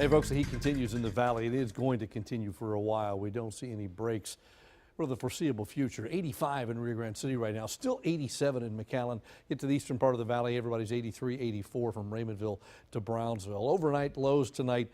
Hey folks, the heat continues in the valley. It is going to continue for a while. We don't see any breaks for the foreseeable future. 85 in Rio Grande City right now, still 87 in McAllen. Get to the eastern part of the valley, everybody's 83, 84 from Raymondville to Brownsville. Overnight lows tonight.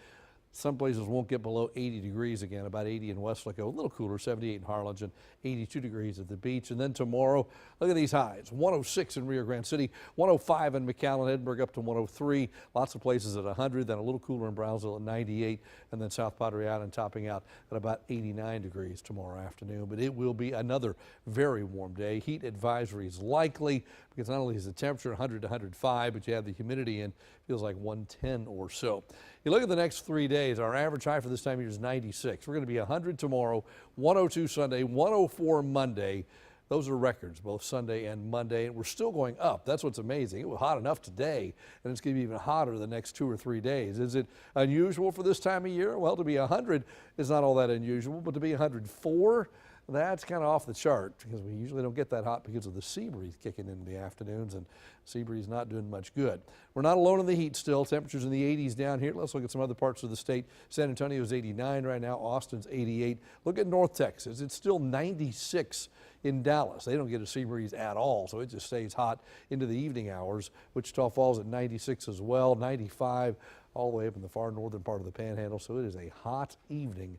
Some places won't get below 80 degrees again, about 80 in Westlaco, a little cooler, 78 in Harlingen, 82 degrees at the beach. And then tomorrow, look at these highs, 106 in Rio Grande City, 105 in McAllen, Edinburgh up to 103, lots of places at 100, then a little cooler in Brownsville at 98, and then South Padre Island topping out at about 89 degrees tomorrow afternoon. But it will be another very warm day. Heat advisories likely, because not only is the temperature 100 to 105, but you have the humidity in, feels like 110 or so. You look at the next 3 days, our average high for this time of year is 96. We're going to be 100 tomorrow, 102 Sunday, 104 Monday. Those are records, both Sunday and Monday, and we're still going up. That's what's amazing. It was hot enough today, and it's going to be even hotter the next 2 or 3 days. Is it unusual for this time of year? Well, to be 100 is not all that unusual, but to be 104, that's kind of off the chart because we usually don't get that hot because of the sea breeze kicking in the afternoons, and sea breeze not doing much good. We're not alone in the heat still. Temperatures in the 80s down here. Let's look at some other parts of the state. San Antonio's 89 right now. Austin's 88. Look at North Texas. It's still 96 in Dallas. They don't get a sea breeze at all, so it just stays hot into the evening hours. Wichita Falls at 96 as well. 95 all the way up in the far northern part of the Panhandle, so it is a hot evening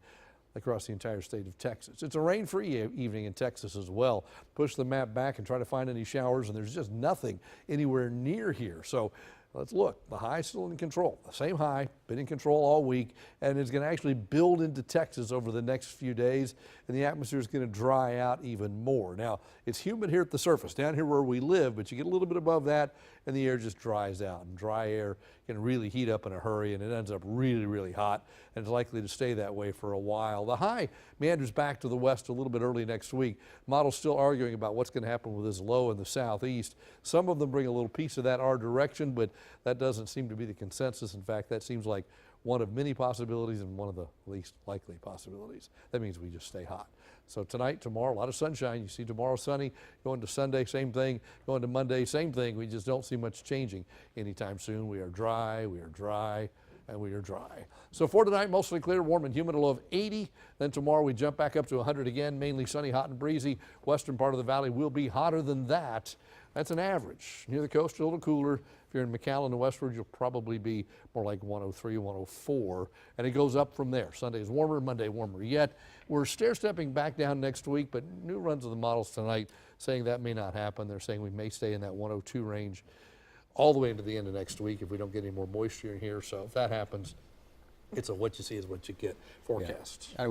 across the entire state of Texas. It's a rain-free evening in Texas as well. Push the map back and try to find any showers, and there's just nothing anywhere near here. So let's look. The high still in control. The same high, been in control all week, and it's going to actually build into Texas over the next few days, and the atmosphere is going to dry out even more. Now, it's humid here at the surface, down here where we live, but you get a little bit above that, and the air just dries out, and dry air can really heat up in a hurry, and it ends up really, really hot, and it's likely to stay that way for a while. The high meanders back to the west a little bit early next week. Models still arguing about what's going to happen with this low in the southeast. Some of them bring a little piece of that our direction, but that doesn't seem to be the consensus. In fact, that seems like one of many possibilities and one of the least likely possibilities. That means we just stay hot. So tonight, tomorrow, a lot of sunshine. You see tomorrow sunny, going to Sunday, same thing, going to Monday, same thing. We just don't see much changing anytime soon. We are dry, and we are dry. So for tonight, mostly clear, warm and humid, a low of 80. Then tomorrow we jump back up to 100 again, mainly sunny, hot and breezy. Western part of the valley will be hotter than that. That's an average. Near the coast, a little cooler. If you're in McAllen and westward, you'll probably be more like 103, 104, and it goes up from there. Sunday is warmer, Monday warmer yet. We're stair-stepping back down next week, but new runs of the models tonight saying that may not happen. They're saying we may stay in that 102 range all the way into the end of next week if we don't get any more moisture in here. So if that happens, it's a what you see is what you get forecast. Yeah.